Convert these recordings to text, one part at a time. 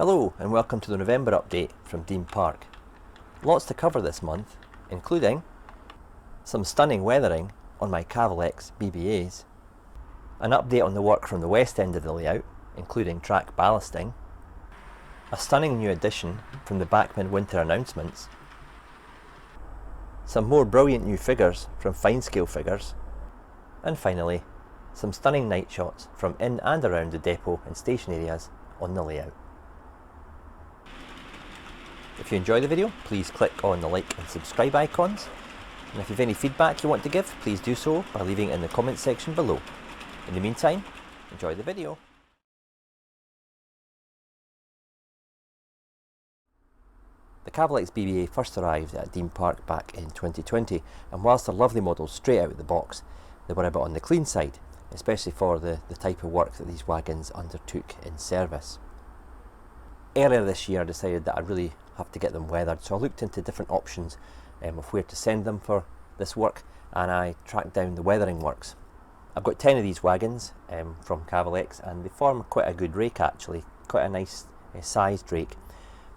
Hello and welcome to the November update from Dean Park. Lots to cover this month, including some stunning weathering on my Cavalex BBAs, an update on the work from the west end of the layout, including track ballasting, a stunning new addition from the Bachmann winter announcements, some more brilliant new figures from Fine Scale Figures, and finally, some stunning night shots from in and around the depot and station areas on the layout. If you enjoy the video, please click on the like and subscribe icons, and if you have any feedback you want to give, please do so by leaving it in the comments section below. In the meantime, enjoy the video. The Cavalex BBA first arrived at Dean Park back in 2020, and whilst they're lovely models straight out of the box, they were a bit on the clean side, especially for the type of work that these wagons undertook in service. Earlier this year I decided that I really have to get them weathered, so I looked into different options of where to send them for this work, and I tracked down the weathering works. I've got 10 of these wagons from Cavalex, and they form quite a good rake actually, quite a nice sized rake.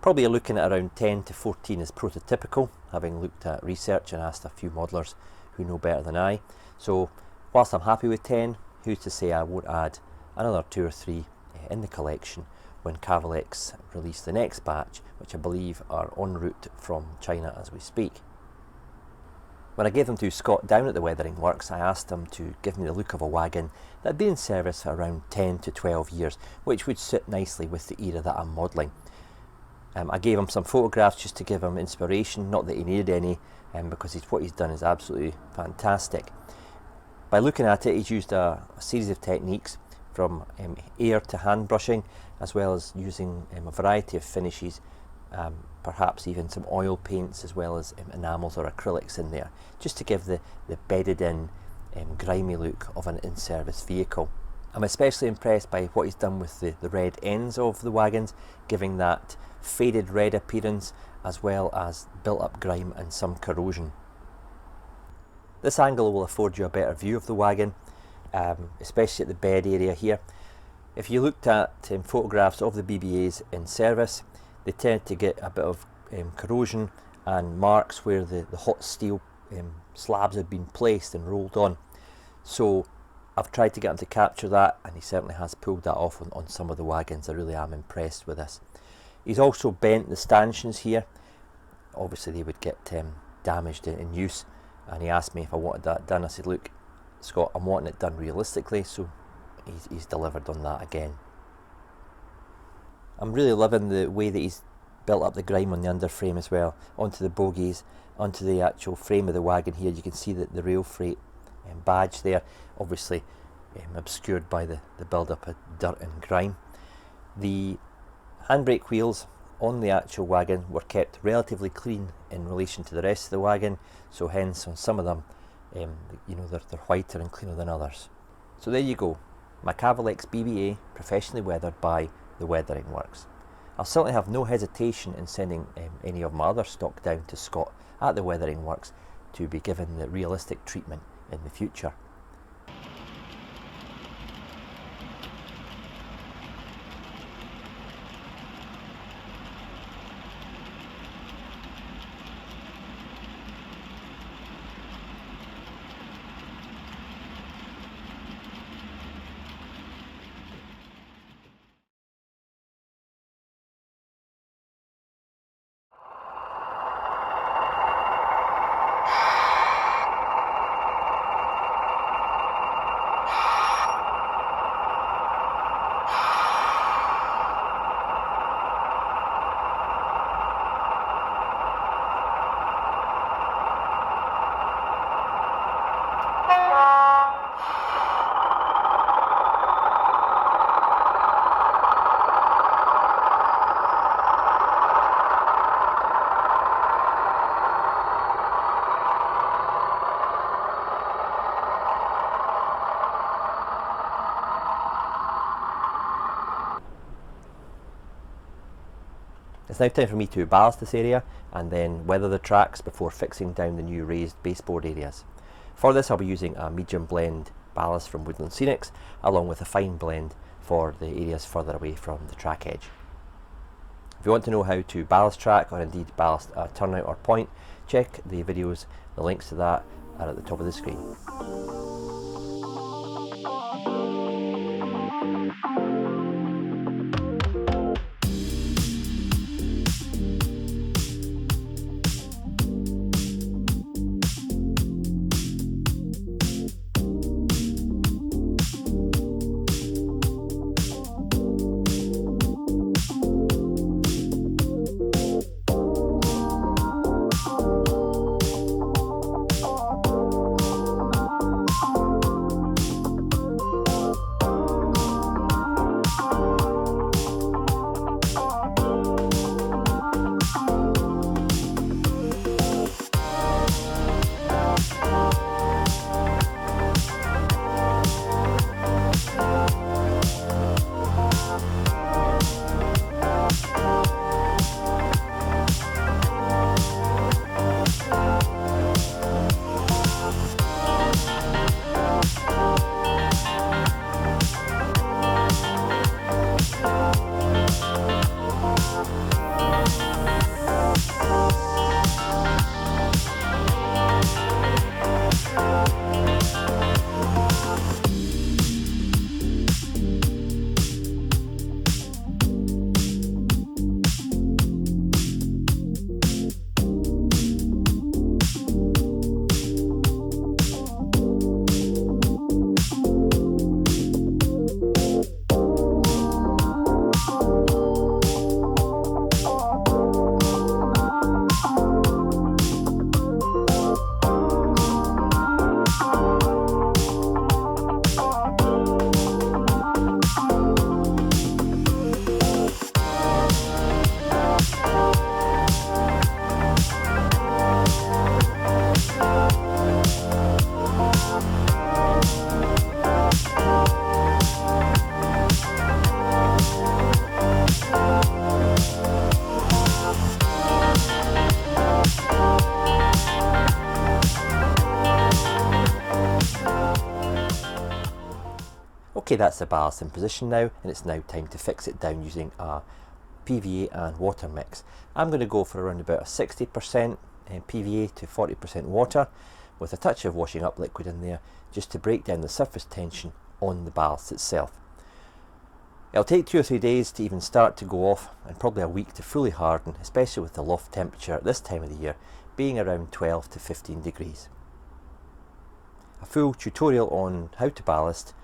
Probably you're looking at around 10 to 14 is prototypical, having looked at research and asked a few modelers who know better than I. So whilst I'm happy with 10, who's to say I won't add another 2 or 3 in the collection when Cavalex release the next batch, which I believe are en route from China as we speak. When I gave them to Scott down at the weathering works, I asked him to give me the look of a wagon that had been in service for around 10 to 12 years, which would sit nicely with the era that I'm modelling. I gave him some photographs just to give him inspiration, not that he needed any, because what he's done is absolutely fantastic. By looking at it, he's used a series of techniques from air to hand brushing, as well as using a variety of finishes, perhaps even some oil paints as well as enamels or acrylics in there, just to give the bedded in grimy look of an in-service vehicle. I'm especially impressed by what he's done with the red ends of the wagons, giving that faded red appearance as well as built up grime and some corrosion. This angle will afford you a better view of the wagon, especially at the bed area here. If you looked at photographs of the BBAs in service, they tend to get a bit of corrosion and marks where the hot steel slabs had been placed and rolled on. So I've tried to get him to capture that, and he certainly has pulled that off on some of the wagons. I really am impressed with this. He's also bent the stanchions here. Obviously they would get damaged in use, and he asked me if I wanted that done. I said, look Scott, I'm wanting it done realistically, so he's delivered on that again. I'm really loving the way that he's built up the grime on the underframe as well, onto the bogies, onto the actual frame of the wagon here. You can see that the rail freight badge there, obviously obscured by the build-up of dirt and grime. The handbrake wheels on the actual wagon were kept relatively clean in relation to the rest of the wagon, so hence on some of them they're whiter and cleaner than others. So there you go, my Cavalex BBA professionally weathered by the Weathering Works. I'll certainly have no hesitation in sending any of my other stock down to Scott at the Weathering Works to be given the realistic treatment in the future. It's now time for me to ballast this area and then weather the tracks before fixing down the new raised baseboard areas. For this I'll be using a medium blend ballast from Woodland Scenics along with a fine blend for the areas further away from the track edge. If you want to know how to ballast track or indeed ballast a turnout or point, check the videos. The links to that are at the top of the screen. Okay, that's the ballast in position now, and it's now time to fix it down using a PVA and water mix. I'm going to go for around about a 60% PVA to 40% water with a touch of washing up liquid in there just to break down the surface tension on the ballast itself. It'll take 2 or 3 days to even start to go off, and probably a week to fully harden, especially with the loft temperature at this time of the year being around 12 to 15 degrees. A full tutorial on how to ballast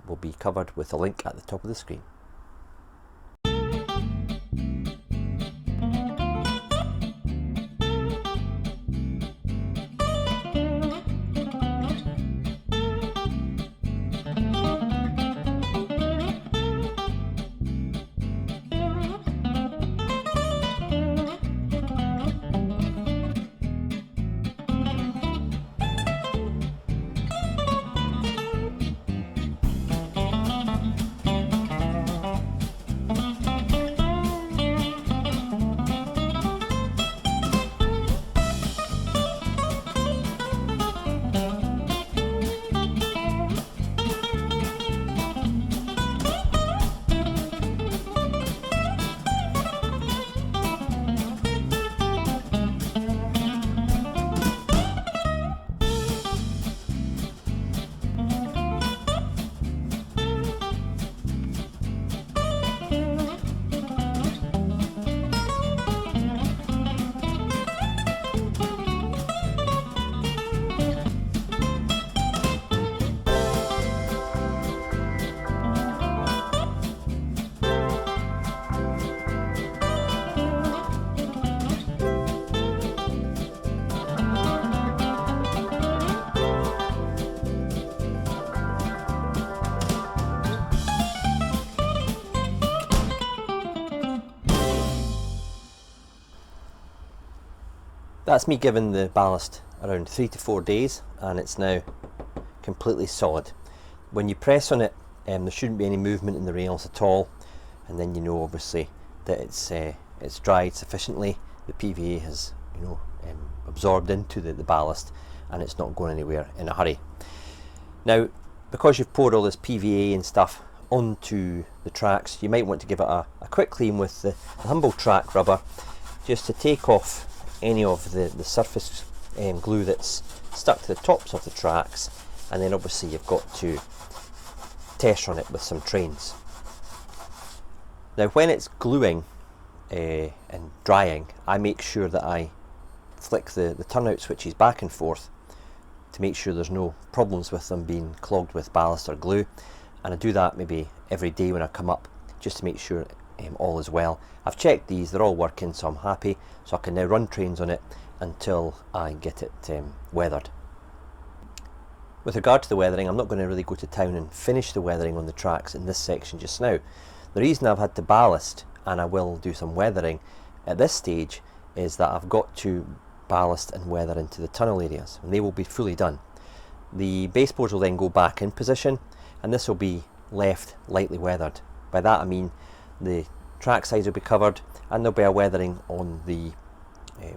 will be covered with a link at the top of the screen. That's me giving the ballast around 3 to 4 days, and it's now completely solid. When you press on it, there shouldn't be any movement in the rails at all, and then you know obviously that it's dried sufficiently. The PVA has absorbed into the ballast, and it's not going anywhere in a hurry. Now, because you've poured all this PVA and stuff onto the tracks, you might want to give it a quick clean with the humble track rubber, just to take off any of the surface glue that's stuck to the tops of the tracks, and then obviously you've got to test run it with some trains. Now when it's gluing and drying, I make sure that I flick the turnout switches back and forth to make sure there's no problems with them being clogged with ballast or glue, and I do that maybe every day when I come up, just to make sure all is well. I've checked these, they're all working, so I'm happy, so I can now run trains on it until I get it weathered. With regard to the weathering, I'm not going to really go to town and finish the weathering on the tracks in this section just now. The reason I've had to ballast, and I will do some weathering at this stage, is that I've got to ballast and weather into the tunnel areas, and they will be fully done. The baseboards will then go back in position, and this will be left lightly weathered. By that I mean the track sides will be covered, and there'll be a weathering on the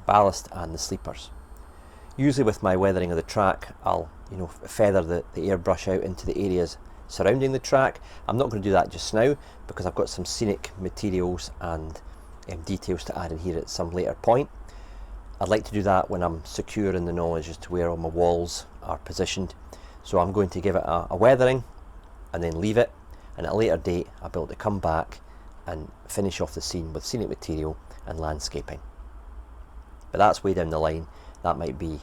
ballast and the sleepers. Usually with my weathering of the track, I'll feather the airbrush out into the areas surrounding the track. I'm not going to do that just now because I've got some scenic materials and details to add in here at some later point. I'd like to do that when I'm secure in the knowledge as to where all my walls are positioned. So I'm going to give it a weathering and then leave it, and at a later date I'll be able to come back and finish off the scene with scenic material and landscaping. But that's way down the line. That might be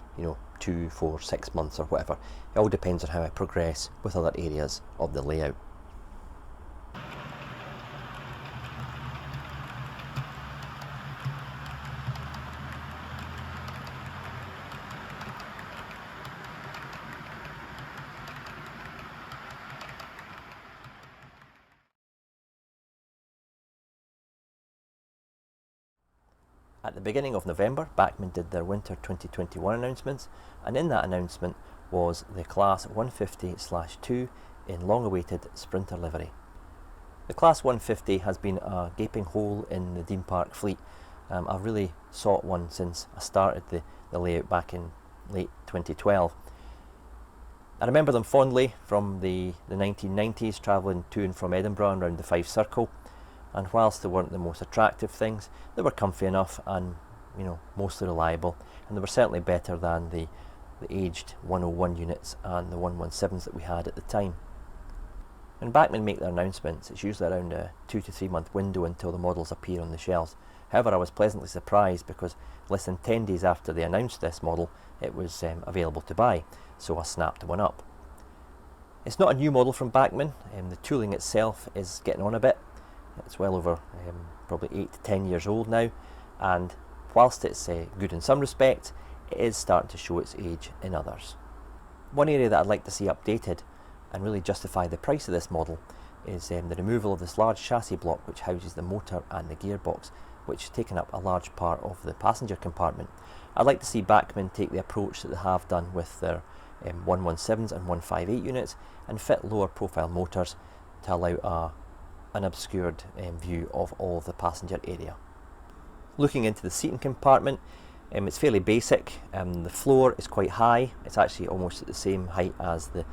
2, 4, 6 months or whatever. It all depends on how I progress with other areas of the layout. At the beginning of November, Bachmann did their winter 2021 announcements, and in that announcement was the Class 150/2 in long-awaited Sprinter livery. The Class 150 has been a gaping hole in the Dean Park fleet. I've really sought one since I started the layout back in late 2012. I remember them fondly from the 1990s, travelling to and from Edinburgh and around the Five Circle. And whilst they weren't the most attractive things, they were comfy enough and mostly reliable, and they were certainly better than the aged 101 units and the 117s that we had at the time. When Bachmann make their announcements, it's usually around a 2 to 3 month window until the models appear on the shelves. However, I was pleasantly surprised because less than 10 days after they announced this model, it was available to buy, so I snapped one up. It's not a new model from Bachmann, the tooling itself is getting on a bit. It's well over probably 8 to 10 years old now, and whilst it's good in some respects, it is starting to show its age in others. One area that I'd like to see updated and really justify the price of this model is the removal of this large chassis block which houses the motor and the gearbox, which has taken up a large part of the passenger compartment. I'd like to see Bachmann take the approach that they have done with their 117s and 158 units and fit lower profile motors to allow an obscured view of all of the passenger area. Looking into the seating compartment, it's fairly basic. The floor is quite high. It's actually almost at the same height as the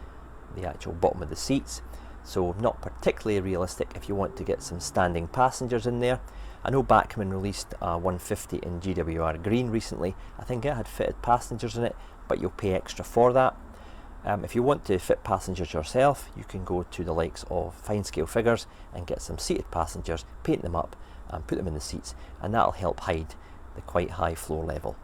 actual bottom of the seats, so not particularly realistic if you want to get some standing passengers in there. I know Bachmann released a 150 in GWR green recently. I think it had fitted passengers in it, but you'll pay extra for that. If you want to fit passengers yourself, you can go to the likes of Fine Scale Figures and get some seated passengers, paint them up and put them in the seats, and that'll help hide the quite high floor level.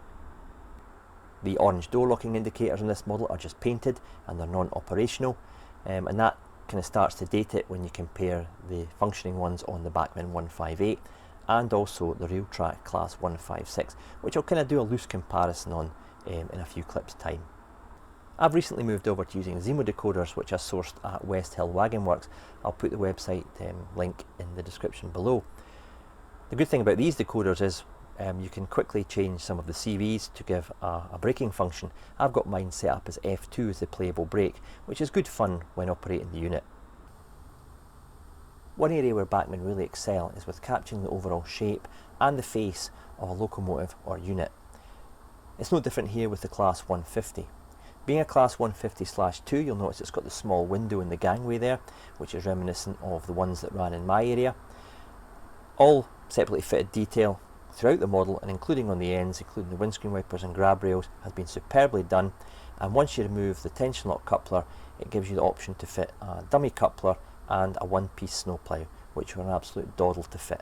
The orange door locking indicators on this model are just painted and they're non-operational, and that kind of starts to date it when you compare the functioning ones on the Bachmann 158 and also the Railtrack Class 156, which I'll kind of do a loose comparison on in a few clips time. I've recently moved over to using Zemo decoders, which I sourced at West Hill Wagon Works. I'll put the website link in the description below. The good thing about these decoders is you can quickly change some of the CVs to give a braking function. I've got mine set up as F2 as the playable brake, which is good fun when operating the unit. One area where Bachmann really excel is with capturing the overall shape and the face of a locomotive or unit. It's no different here with the Class 150. Being a Class 150/2, you'll notice it's got the small window in the gangway there, which is reminiscent of the ones that ran in my area. All separately fitted detail throughout the model, and including on the ends, including the windscreen wipers and grab rails, has been superbly done. And once you remove the tension lock coupler, it gives you the option to fit a dummy coupler and a one-piece snowplough, which were an absolute doddle to fit.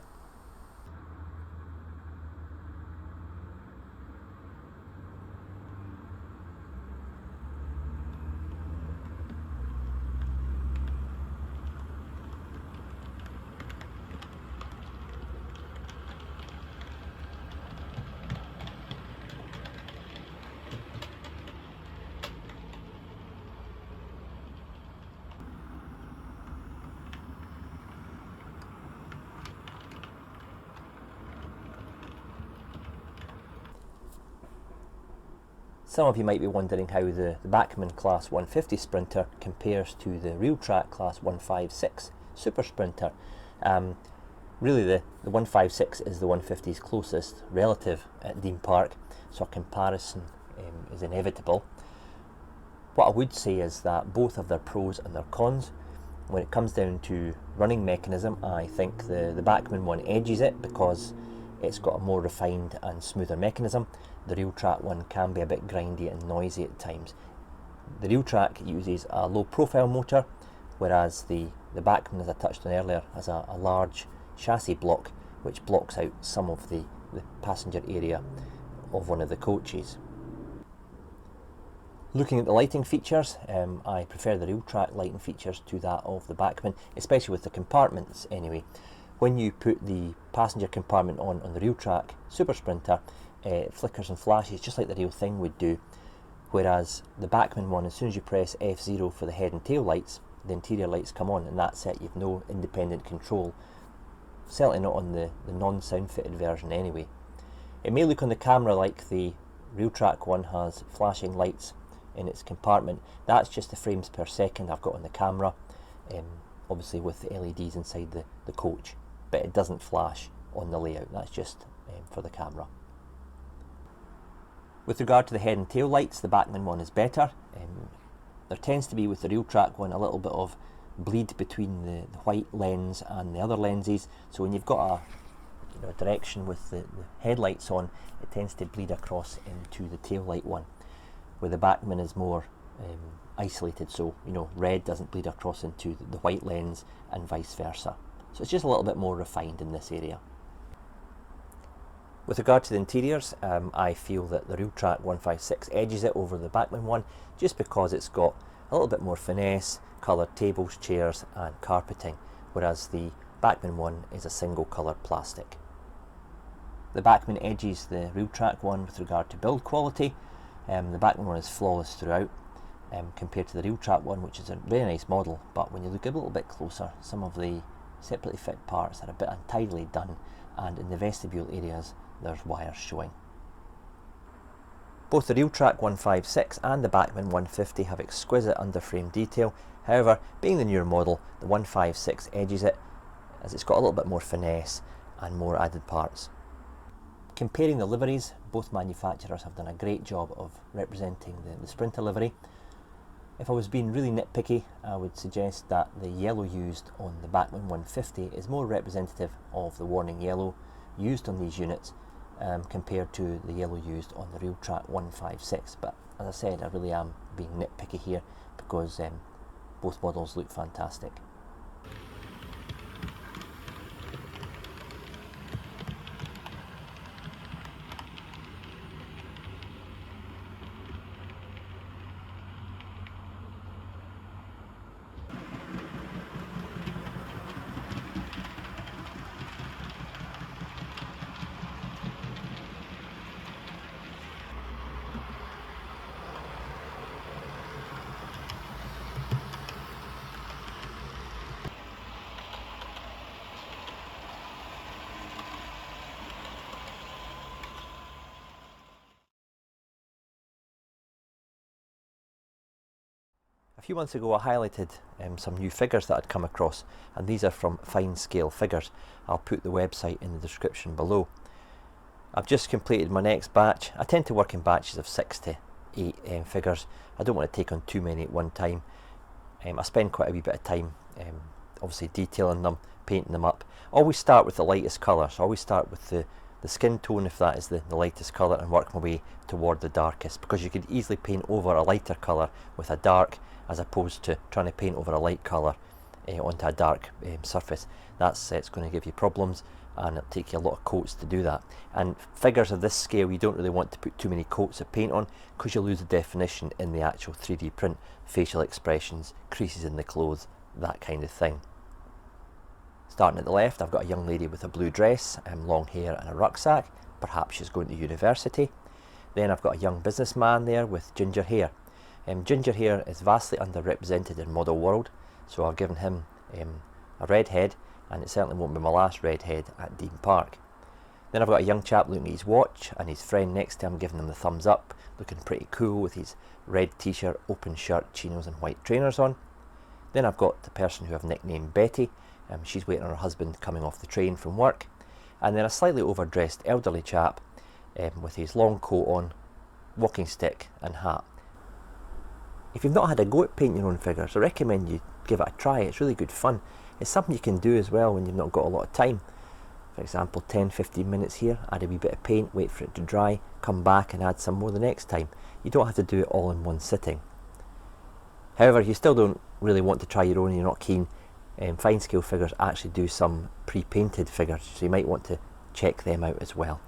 Some of you might be wondering how the Bachmann Class 150 Sprinter compares to the Realtrack Class 156 Super Sprinter. Really the 156 is the 150's closest relative at Dean Park, so a comparison is inevitable. What I would say is that both have their pros and their cons. When it comes down to running mechanism, I think the Bachmann one edges it because it's got a more refined and smoother mechanism. The Realtrack one can be a bit grindy and noisy at times. The Realtrack uses a low profile motor, whereas the Bachmann, as I touched on earlier, has a large chassis block which blocks out some of the passenger area of one of the coaches. Looking at the lighting features, I prefer the Realtrack lighting features to that of the Bachmann, especially with the compartments anyway. When you put the passenger compartment on the Realtrack Super Sprinter, it flickers and flashes just like the real thing would do, whereas the Bachmann one, as soon as you press F0 for the head and tail lights, the interior lights come on, and that's it. You've no independent control, certainly not on the non-sound fitted version anyway. It may look on the camera like the Realtrack one has flashing lights in its compartment. That's just the frames per second I've got on the camera, obviously with the LEDs inside the coach, but it doesn't flash on the layout. That's just for the camera. With regard to the head and tail lights, the Bachmann one is better. There tends to be with the Realtrack one a little bit of bleed between the white lens and the other lenses, so when you've got a direction with the headlights on, it tends to bleed across into the tail light one, where the Bachmann is more isolated, so red doesn't bleed across into the white lens and vice versa. So it's just a little bit more refined in this area. With regard to the interiors, I feel that the Realtrack 156 edges it over the Bachmann one, just because it's got a little bit more finesse, coloured tables, chairs and carpeting, whereas the Bachmann one is a single coloured plastic. The Bachmann edges the Realtrack one with regard to build quality. The Bachmann one is flawless throughout, compared to the Realtrack one, which is a very nice model, but when you look a little bit closer, some of the separately fit parts are a bit untidily done, and in the vestibule areas there's wires showing. Both the Realtrack 156 and the Bachmann 150 have exquisite underframe detail. However, being the newer model, the 156 edges it, as it's got a little bit more finesse and more added parts. Comparing the liveries, both manufacturers have done a great job of representing the Sprinter livery. If I was being really nitpicky, I would suggest that the yellow used on the Bachmann 150 is more representative of the warning yellow used on these units, compared to the yellow used on the Realtrack 156. But as I said, I really am being nitpicky here because both models look fantastic. A few months ago I highlighted some new figures that I'd come across, and these are from Fine Scale Figures. I'll put the website in the description below. I've just completed my next batch. I tend to work in batches of 6 to 8 figures. I don't want to take on too many at one time. I spend quite a wee bit of time obviously detailing them, painting them up. Always start with the lightest colour, so always start with the skin tone, if that is the lightest colour, and work my way toward the darkest, because you could easily paint over a lighter colour with a dark, as opposed to trying to paint over a light colour onto a dark surface. It's going to give you problems, and it'll take you a lot of coats to do that. And figures of this scale, you don't really want to put too many coats of paint on, because you'll lose the definition in the actual 3D print, facial expressions, creases in the clothes, that kind of thing. Starting at the left, I've got a young lady with a blue dress, long hair and a rucksack. Perhaps she's going to university. Then I've got a young businessman there with ginger hair. Ginger hair is vastly underrepresented in model world, so I've given him a red head, and it certainly won't be my last red head at Dean Park. Then I've got a young chap looking at his watch, and his friend next to him giving him the thumbs up, looking pretty cool with his red t-shirt, open shirt, chinos and white trainers on. Then I've got the person who I've nicknamed Betty. She's waiting on her husband coming off the train from work. And then a slightly overdressed elderly chap with his long coat on, walking stick and hat. If you've not had a go at painting your own figures, I recommend you give it a try. It's really good fun. It's something you can do as well when you've not got a lot of time. For example, 10-15 minutes here, add a wee bit of paint, wait for it to dry, come back and add some more the next time. You don't have to do it all in one sitting. However, if you still don't really want to try your own and you're not keen, fine scale figures actually do some pre-painted figures, so you might want to check them out as well.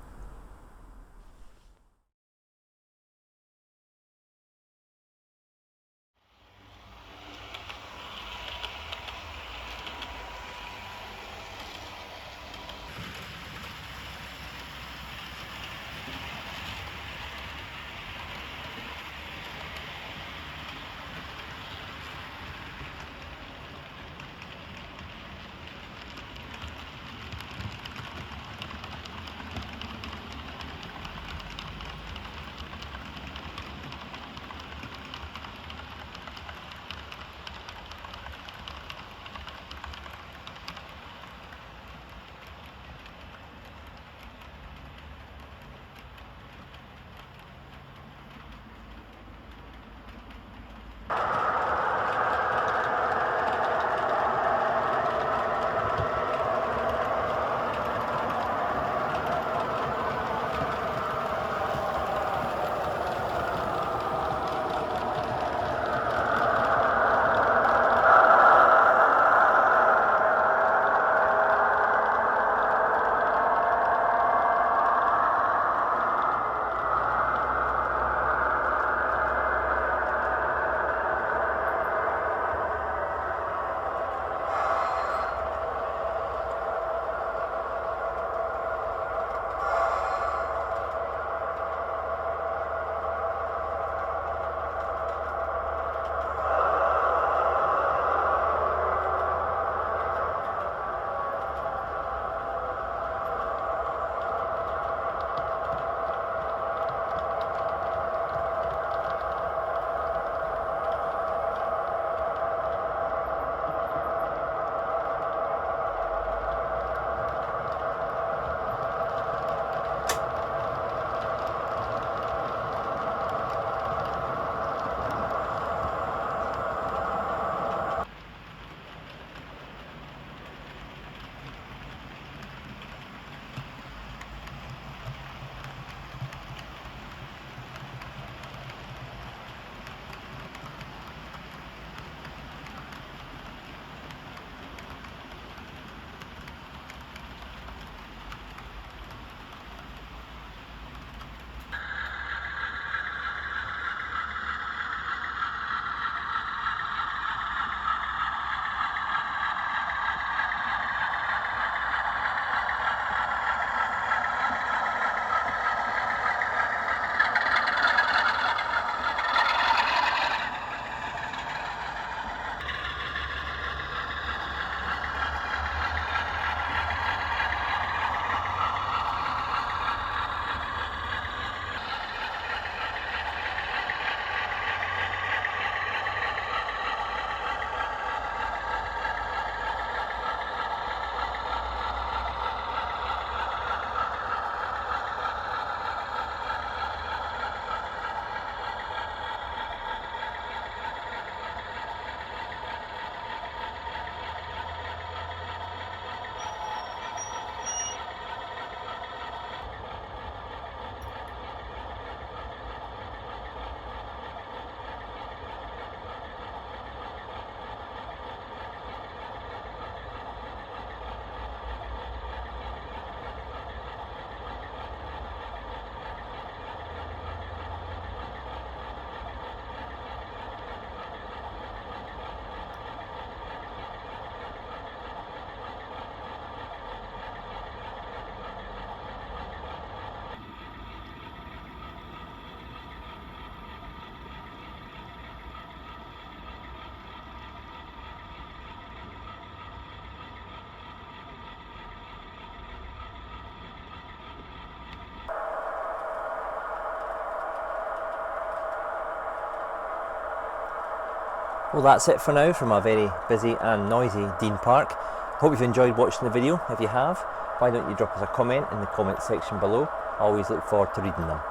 Well, that's it for now from a very busy and noisy Dean Park. Hope you've enjoyed watching the video. If you have, why don't you drop us a comment in the comment section below. I always look forward to reading them.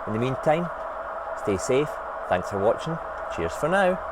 In the meantime, stay safe, thanks for watching, cheers for now.